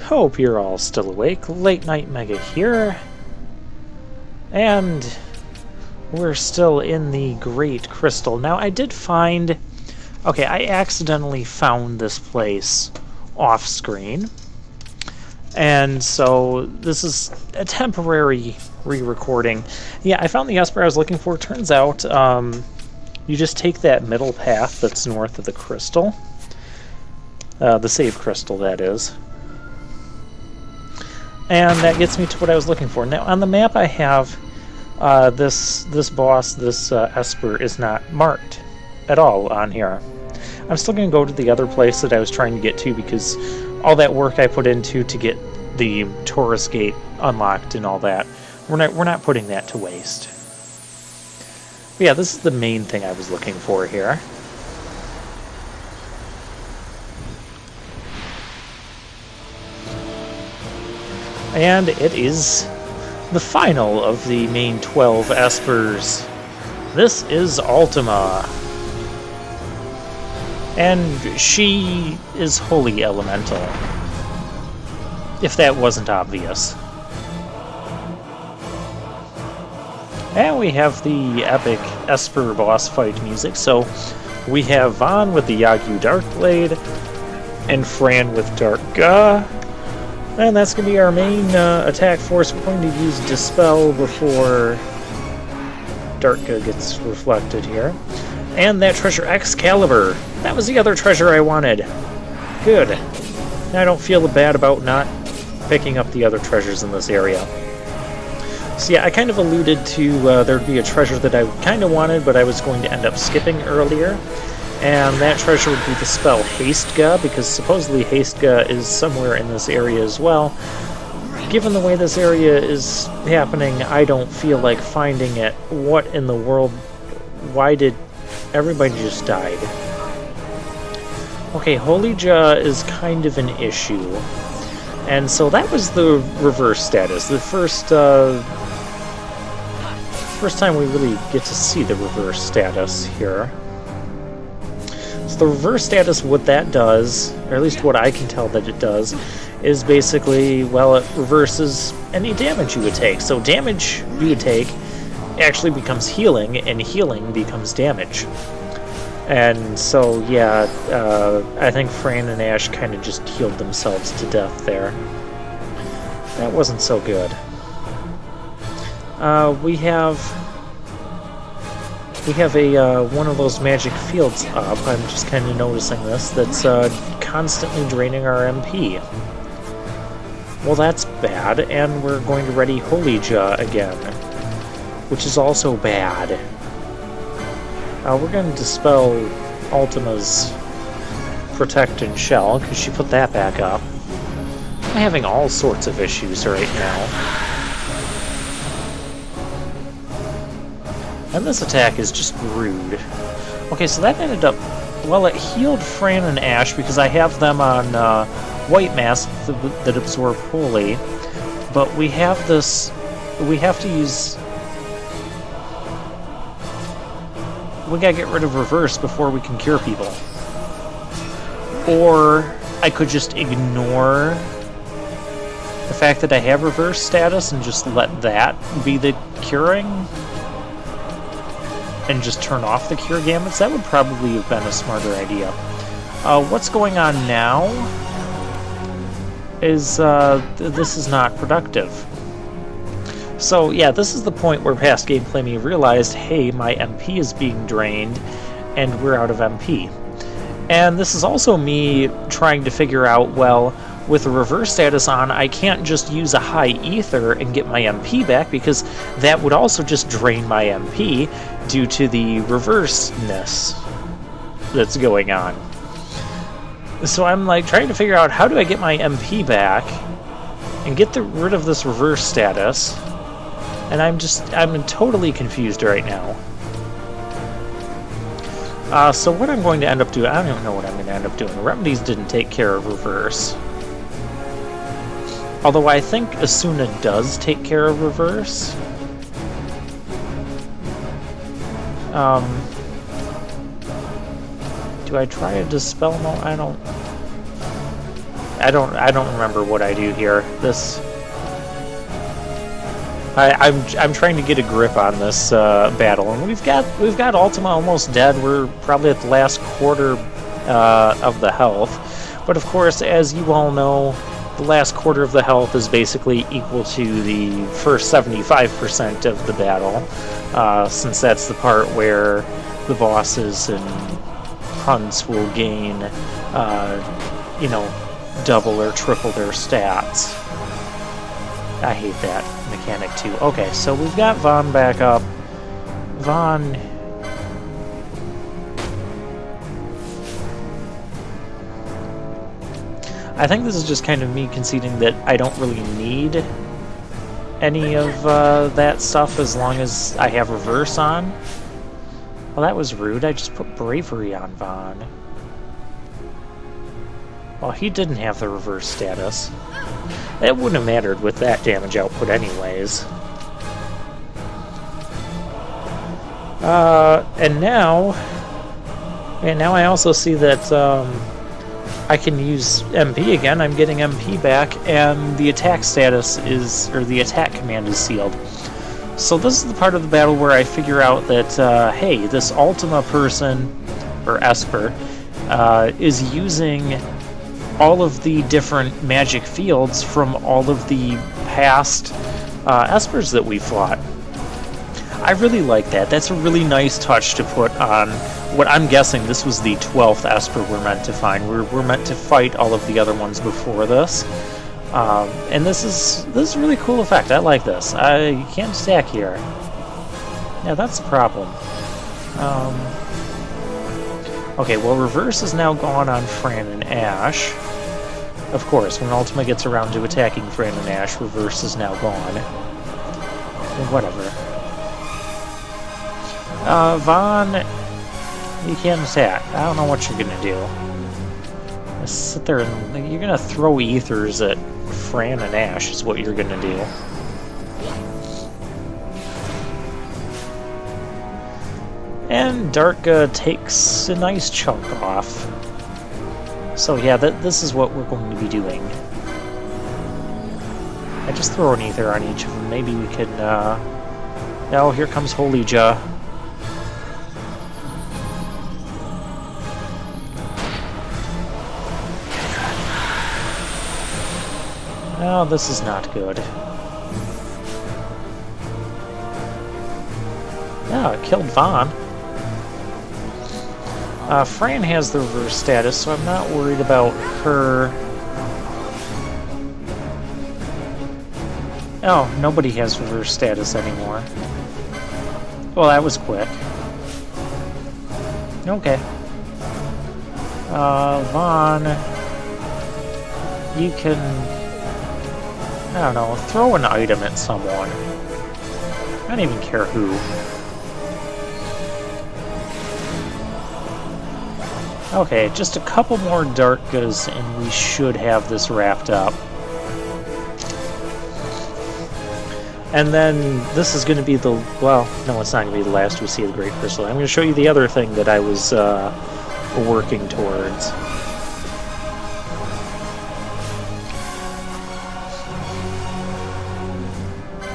Hope you're all still awake. Late Night Mega here. And we're still in the Great Crystal. Now, I did find... Okay, I accidentally found this place off-screen. And so this is a temporary re-recording. Yeah, I found the Esper I was looking for. Turns out you just take that middle path that's north of the crystal. The save crystal, that is. And that gets me to what I was looking for. Now, on the map I have, this boss, this Esper, is not marked at all on here. I'm still going to go to the other place that I was trying to get to because all that work I put into to get the Taurus Gate unlocked and all that, we're not putting that to waste. But yeah, this is the main thing I was looking for here. And it is the final of the main 12 Espers. This is Ultima. And she is Holy Elemental. If that wasn't obvious. And we have the epic Esper boss fight music. So we have Vaughn with the Yagyu Darkblade, and Fran with Dark Ga. And that's going to be our main attack force. We're going to use Dispel before Darka gets reflected here. And that treasure, Excalibur. That was the other treasure I wanted. Good. Now I don't feel bad about not picking up the other treasures in this area. So yeah, I kind of alluded to there'd be a treasure that I kind of wanted, but I was going to end up skipping earlier. And that treasure would be the spell Hastega, because supposedly Hastega is somewhere in this area as well. Given the way this area is happening, I don't feel like finding it. What in the world? Why did everybody just died? Okay, Holy Ja is kind of an issue. And so that was the reverse status. The first time we really get to see the reverse status here. So the reverse status, what that does, or at least what I can tell that it does, is basically, well, it reverses any damage you would take. So damage you would take actually becomes healing, and healing becomes damage. And so, yeah, I think Fran and Ash kind of just healed themselves to death there. That wasn't so good. We have a one of those magic fields up. I'm just kind of noticing this. That's constantly draining our MP. Well, that's bad, and we're going to ready Holy Ja again, which is also bad. We're going to dispel Ultima's Protect and Shell, because she put that back up. I'm having all sorts of issues right now. And this attack is just rude. Okay, so that ended up... Well, it healed Fran and Ash because I have them on White Mask that absorb Holy. But we have this... We have to use... We gotta get rid of Reverse before we can cure people. Or I could just ignore the fact that I have Reverse status and just let that be the curing. And just turn off the cure gamuts. That would probably have been a smarter idea. What's going on now is this is not productive. So yeah, this is the point where past gameplay me realized, hey, my MP is being drained and we're out of MP. And this is also me trying to figure out, well, with a reverse status on, I can't just use a high ether and get my MP back, because that would also just drain my MP due to the reverseness that's going on. So I'm like trying to figure out, how do I get my MP back and get rid of this reverse status? And I'm totally confused right now. So what I'm going to end up doing, I don't even know what I'm going to end up doing. Remedies didn't take care of reverse. Although I think Asuna does take care of reverse. Do I try a Dispel? No, I don't. I don't remember what I do here. I'm trying to get a grip on this battle, and we've got Ultima almost dead. We're probably at the last quarter of the health, but of course, as you all know, the last quarter of the health is basically equal to the first 75% of the battle, since that's the part where the bosses and hunts will gain, you know, double or triple their stats. I hate that mechanic too. Okay, so we've got Vaughn back up. Vaughn... I think this is just kind of me conceding that I don't really need any of that stuff as long as I have reverse on. Well, that was rude. I just put bravery on Vaughn. Well, he didn't have the reverse status. It wouldn't have mattered with that damage output anyways. And now I also see that I can use MP again. I'm getting MP back, and the attack status is, or the attack command is sealed. So this is the part of the battle where I figure out that, hey, this Ultima person, or Esper, is using all of the different magic fields from all of the past Espers that we fought. I really like that. That's a really nice touch to put on what I'm guessing this was the 12th Esper we're meant to find. We're meant to fight all of the other ones before this. And this is a really cool effect. I like this. You can't stack here. Yeah, that's the problem. Okay, well, reverse is now gone on Fran and Ash. Of course, when Ultima gets around to attacking Fran and Ash, reverse is now gone. Whatever. Vaughn, you can't attack. I don't know what you're gonna do. Just sit there and you're gonna throw ethers at Fran and Ash is what you're gonna do. And Darka takes a nice chunk off. So yeah, this is what we're going to be doing. I just throw an ether on each of them. Maybe we can, Oh, here comes Holy Ja. Oh, this is not good. Yeah, it killed Vaughn. Fran has the reverse status, so I'm not worried about her. Oh, nobody has reverse status anymore. Well, that was quick. Okay. Vaughn, you can, I don't know, throw an item at someone. I don't even care who. Okay, just a couple more Darkas and we should have this wrapped up. And then this is going to be the, well, no, it's not going to be the last we see of the Great Crystal. I'm going to show you the other thing that I was working towards.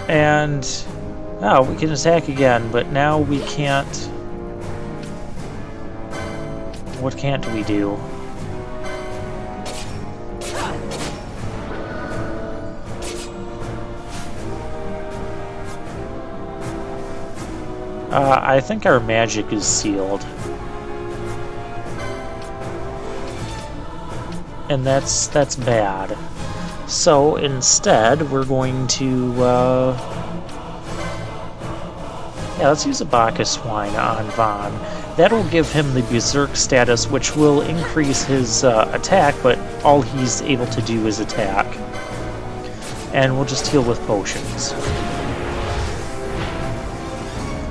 And, oh, we can attack again, but now we can't. What can't we do? I think our magic is sealed. And that's bad. So instead, we're going to, yeah, let's use a Bacchus Wine on Vaughn. That'll give him the Berserk status, which will increase his attack, but all he's able to do is attack. And we'll just heal with potions.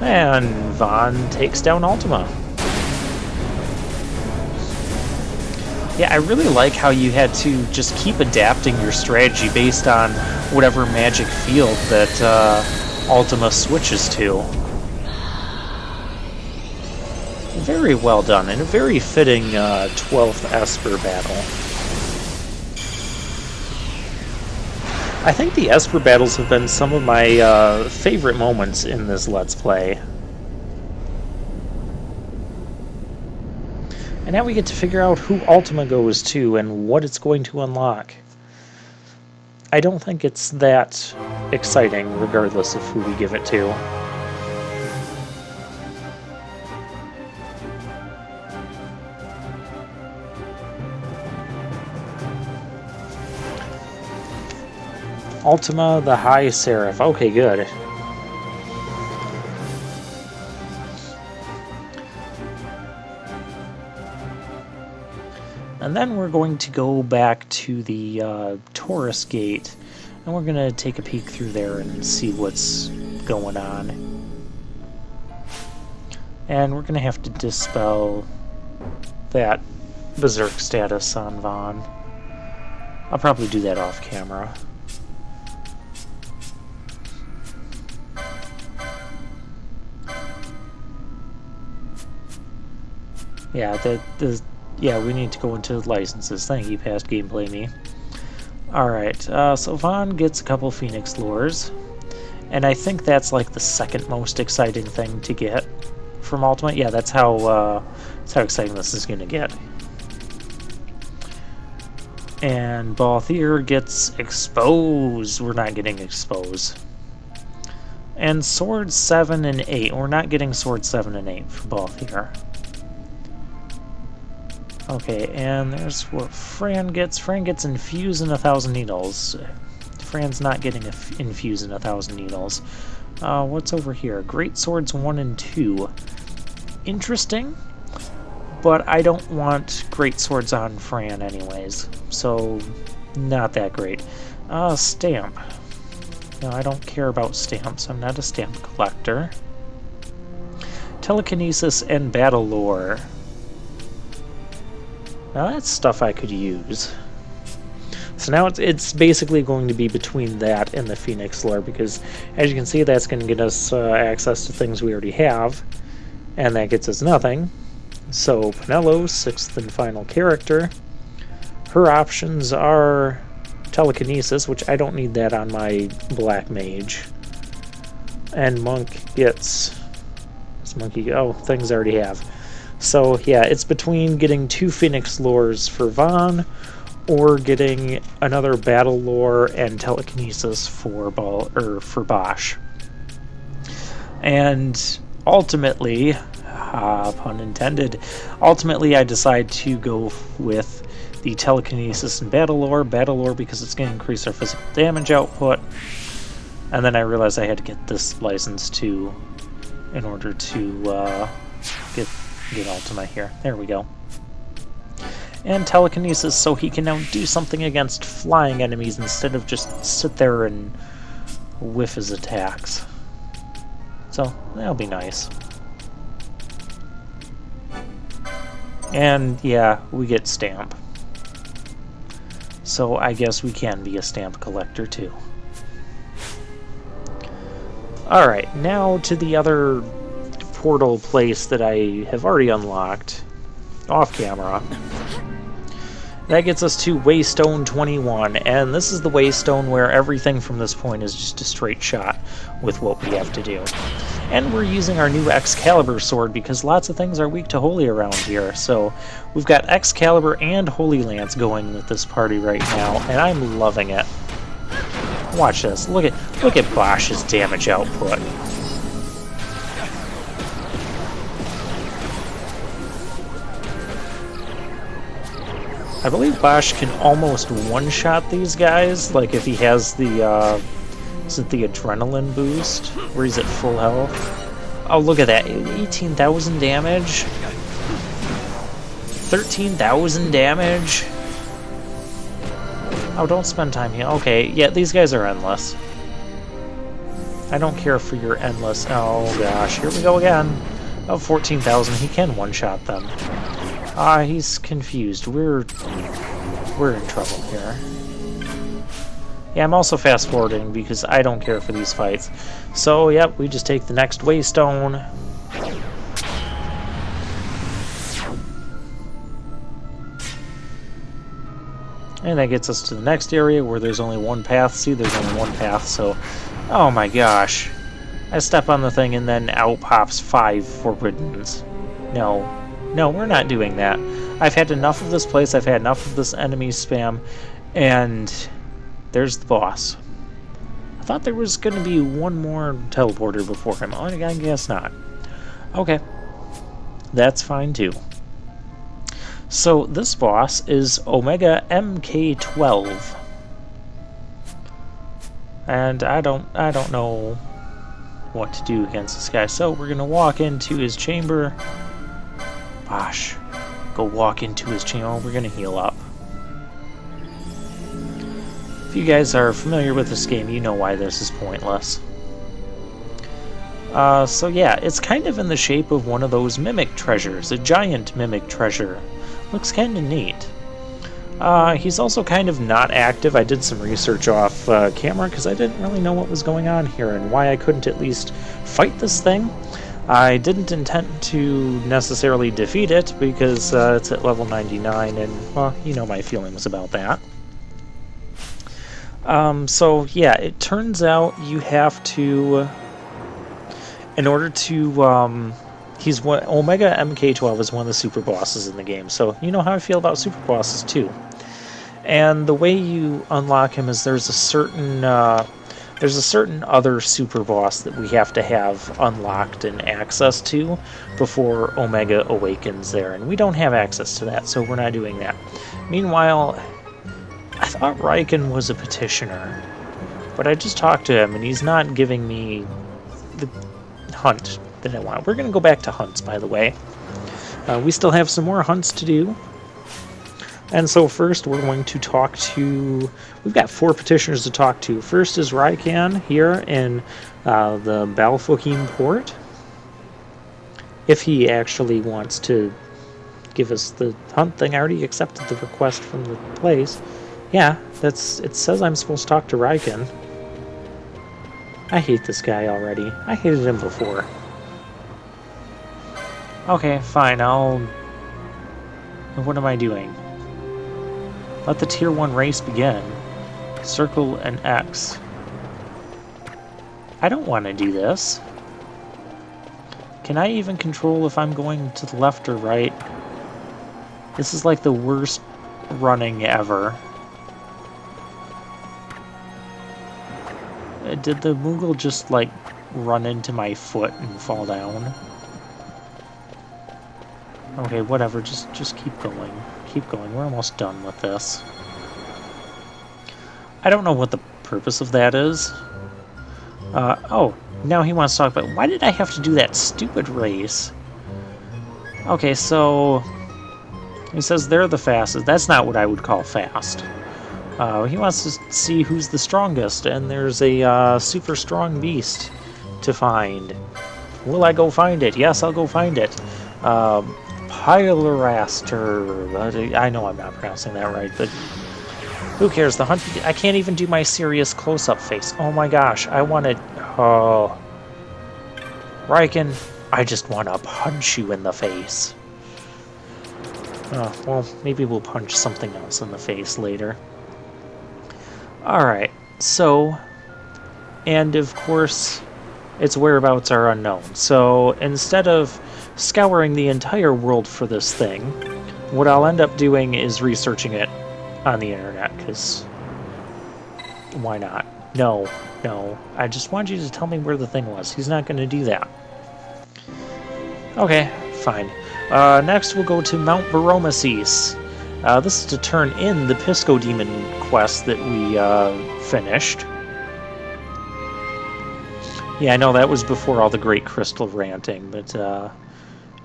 And Vaughn takes down Ultima. Yeah, I really like how you had to just keep adapting your strategy based on whatever magic field that Ultima switches to. Very well done, and a very fitting 12th Esper battle. I think the Esper battles have been some of my favorite moments in this Let's Play. And now we get to figure out who Ultima goes to and what it's going to unlock. I don't think it's that exciting, regardless of who we give it to. Ultima the High Seraph. Okay, good. And then we're going to go back to the Taurus Gate, and we're going to take a peek through there and see what's going on. And we're going to have to dispel that Berserk status on Vaughn. I'll probably do that off camera. Yeah, we need to go into licenses. Thank you, past gameplay me. Alright, so Vaughn gets a couple Phoenix Lures, and I think that's like the second most exciting thing to get from Ultima. Yeah, that's how exciting this is going to get. And Balthier gets Exposed. We're not getting Exposed. And Swords 7 and 8. We're not getting Swords 7 and 8 for Balthier. Okay, and there's what Fran gets. Fran gets Infuse in 1,000 Needles. Fran's not getting Infuse in 1,000 Needles. What's over here? Great Swords 1 and 2. Interesting, but I don't want Great Swords on Fran anyways, so not that great. Stamp. No, I don't care about stamps. I'm not a stamp collector. Telekinesis and Battle Lore. Now that's stuff I could use. So now it's basically going to be between that and the Phoenix Lore, because as you can see, that's going to get us access to things we already have, and that gets us nothing. So Penelo, 6th and final character. Her options are Telekinesis, which I don't need that on my Black Mage. And Monk gets... What's Monkey? Oh, things I already have. So yeah, it's between getting 2 Phoenix Lures for Vaughn, or getting another Battle Lore and Telekinesis for Bosch. And ultimately, pun intended, ultimately I decide to go with the Telekinesis and Battle Lore. Battle Lore because it's going to increase our physical damage output. And then I realized I had to get this license too in order to get Ultima here. There we go. And Telekinesis so he can now do something against flying enemies instead of just sit there and whiff his attacks. So that'll be nice. And yeah, we get Stamp. So I guess we can be a stamp collector too. Alright, now to the other portal place that I have already unlocked off camera. That gets us to Waystone 21, and this is the Waystone where everything from this point is just a straight shot with what we have to do. And we're using our new Excalibur sword because lots of things are weak to Holy around here, so we've got Excalibur and Holy Lance going with this party right now, and I'm loving it. Watch this. Look at Bosch's damage output. I believe Bosch can almost one-shot these guys, like if he has the, is it the adrenaline boost, where he's at full health? Oh, look at that, 18,000 damage? 13,000 damage? Oh, don't spend time here. Okay, yeah, these guys are endless. I don't care for your endless... Oh, gosh, here we go again. Oh, 14,000, he can one-shot them. He's confused. We're in trouble here. Yeah, I'm also fast-forwarding because I don't care for these fights. So, yep, we just take the next Waystone. And that gets us to the next area where there's only one path. See, there's only one path, so... Oh my gosh. I step on the thing and then out pops 5 forbiddens. No. No, we're not doing that. I've had enough of this place, I've had enough of this enemy spam, and there's the boss. I thought there was going to be one more teleporter before him. Oh, I guess not. Okay. That's fine too. So this boss is Omega MK12. And I don't know what to do against this guy. So we're gonna walk into his chamber. Gosh. Go walk into his chamber. We're gonna heal up. If you guys are familiar with this game, you know why this is pointless. So yeah, it's kind of in the shape of one of those mimic treasures, a giant mimic treasure. Looks kind of neat. He's also kind of not active. I did some research off camera because I didn't really know what was going on here and why I couldn't at least fight this thing. I didn't intend to necessarily defeat it because it's at level 99 and, well, you know my feelings about that. So yeah, it turns out you have to... In order to, Omega MK12 is one of the super bosses in the game, so you know how I feel about super bosses too. And the way you unlock him is there's a certain other super boss that we have to have unlocked and access to before Omega awakens there, and we don't have access to that, so we're not doing that. Meanwhile, I thought Riken was a petitioner, but I just talked to him and he's not giving me the hunt that I want. We're going to go back to hunts, by the way. We still have some more hunts to do. And so first we're going to talk to... We've got 4 petitioners to talk to. First is Riken here in the Balfokim port. If he actually wants to give us the hunt thing. I already accepted the request from the place. Yeah, it says I'm supposed to talk to Riken. I hate this guy already. I hated him before. Okay, fine, What am I doing? Let the Tier 1 race begin. Circle an X. I don't want to do this. Can I even control if I'm going to the left or right? This is like the worst running ever. Did the Moogle just, like, run into my foot and fall down? Okay, whatever, just keep going. Keep going, we're almost done with this. I don't know what the purpose of that is. Oh, now he wants to talk about... Why did I have to do that stupid race? Okay, so... He says they're the fastest. That's not what I would call fast. He wants to see who's the strongest, and there's a super strong beast to find. Will I go find it? Yes, I'll go find it. Pyleraster. I know I'm not pronouncing that right, but who cares? The hunt. I can't even do my serious close-up face. Oh my gosh, I wanted... Oh. Riken, I just want to punch you in the face. Oh, well, maybe we'll punch something else in the face later. Alright, so, and of course, its whereabouts are unknown. So, instead of scouring the entire world for this thing, what I'll end up doing is researching it on the internet, because why not? No, I just want you to tell me where the thing was. He's not going to do that. Okay, fine. Next we'll go to Mount Baromasis. This is to turn in the Pisco Demon quest that we finished. Yeah, I know that was before all the Great Crystal ranting, but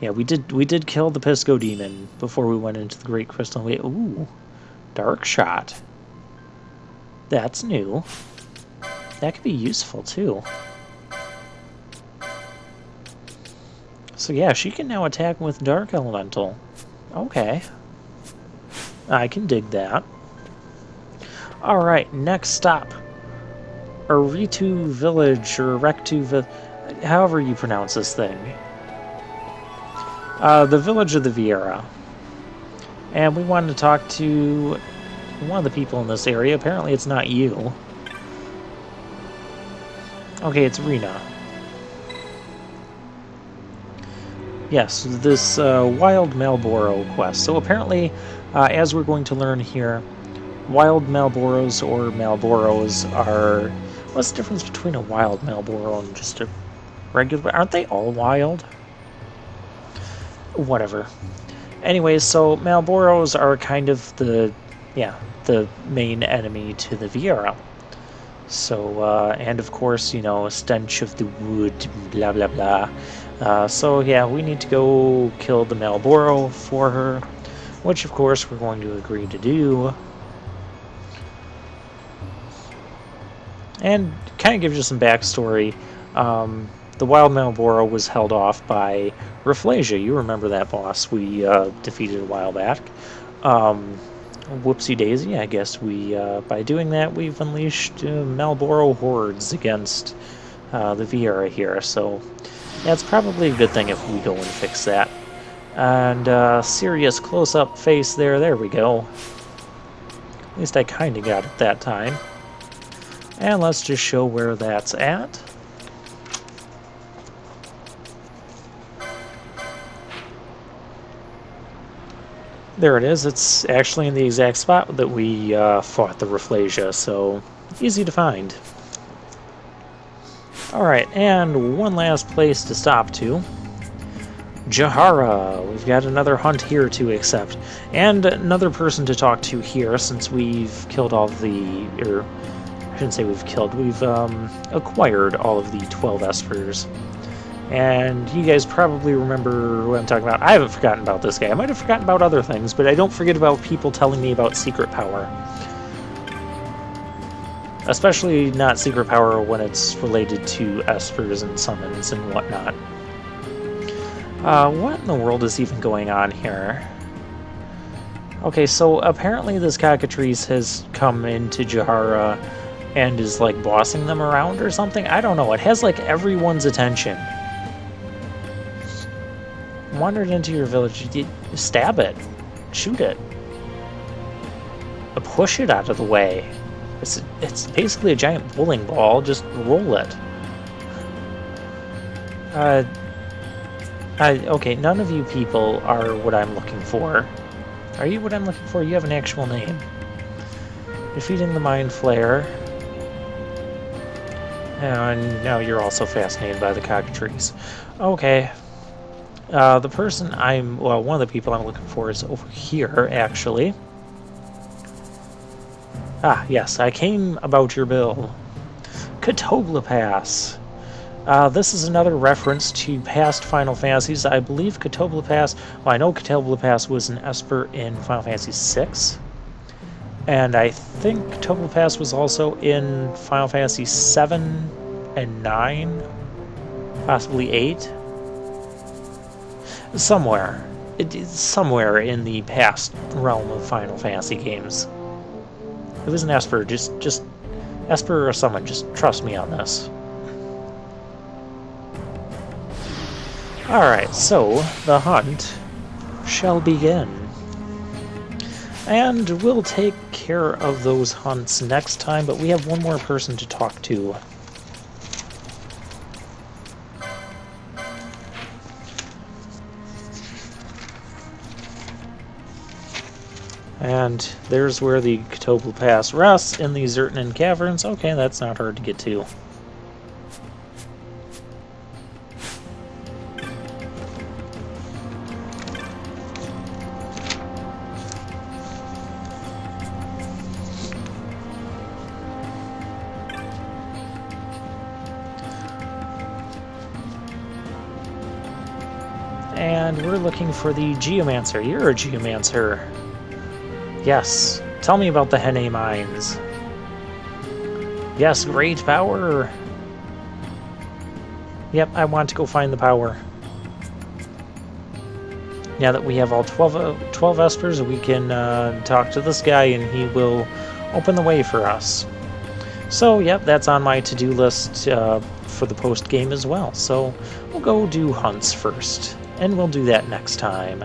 yeah, we did kill the Pisco Demon before we went into the Great Crystal. Ooh, Dark Shot. That's new. That could be useful too. So yeah, she can now attack with Dark Elemental. Okay. I can dig that. Alright, next stop. Aritu Village, or Rectu Village, however you pronounce this thing. The Village of the Viera. And we wanted to talk to one of the people in this area. Apparently it's not you. Okay, it's Rena. Yes, this Wild Malboro quest. So apparently, as we're going to learn here, Wild Malboros or Malboros are... What's the difference between a Wild Malboro and just a regular... Aren't they all wild? Whatever. Anyways, so Malboros are kind of the main enemy to the Viera. So, and of course, you know, stench of the wood, blah blah blah. So yeah, we need to go kill the Malboro for her, which of course we're going to agree to do. And kind of gives you some backstory. The Wild Malboro was held off by Rafflesia. You remember that boss we defeated a while back. Whoopsie daisy, I guess we, by doing that, we've unleashed Malboro hordes against the Viera here, so that's probably a good thing if we go and fix that. And serious close-up face there we go. At least I kinda got it that time. And let's just show where that's at. There it is. It's actually in the exact spot that we fought the Rafflesia, so easy to find. Alright, and one last place to stop to. Jahara. We've got another hunt here to accept. And another person to talk to here, since we've killed all the... I shouldn't say we've killed. We've acquired all of the 12 Espers. And you guys probably remember who I'm talking about. I haven't forgotten about this guy. I might have forgotten about other things, but I don't forget about people telling me about secret power. Especially not secret power when it's related to Espers and summons and whatnot. What in the world is even going on here? Okay, so apparently this cockatrice has come into Jahara and is like bossing them around or something. I don't know. It has like everyone's attention. Wandered into your village. You stab it. Shoot it. Push it out of the way. It's basically a giant bowling ball. Just roll it. Okay, none of you people are what I'm looking for. Are you what I'm looking for? You have an actual name. Defeating the Mind Flayer. And now you're also fascinated by the cockatrice. Okay. The person well, one of the people I'm looking for is over here, actually. Ah, yes, I came about your bill. Catoblepass. This is another reference to past Final Fantasies. I believe Catoblepass... Well, I know Catoblepass was an Esper in Final Fantasy VI. And I think Catoblepass was also in Final Fantasy VII and 9. Possibly 8. Somewhere in the past realm of Final Fantasy games. It was an Esper, just Esper or someone, just trust me on this. Alright, so the hunt shall begin. And we'll take care of those hunts next time, but we have one more person to talk to. And there's where the Catoblepass rests, in the Zertnan Caverns. Okay, that's not hard to get to. And we're looking for the Geomancer. You're a Geomancer. Yes. Tell me about the Henne Mines. Yes, great power. Yep, I want to go find the power. Now that we have all 12 Espers, we can talk to this guy and he will open the way for us. So, yep, that's on my to-do list for the post-game as well. So, we'll go do hunts first. And we'll do that next time.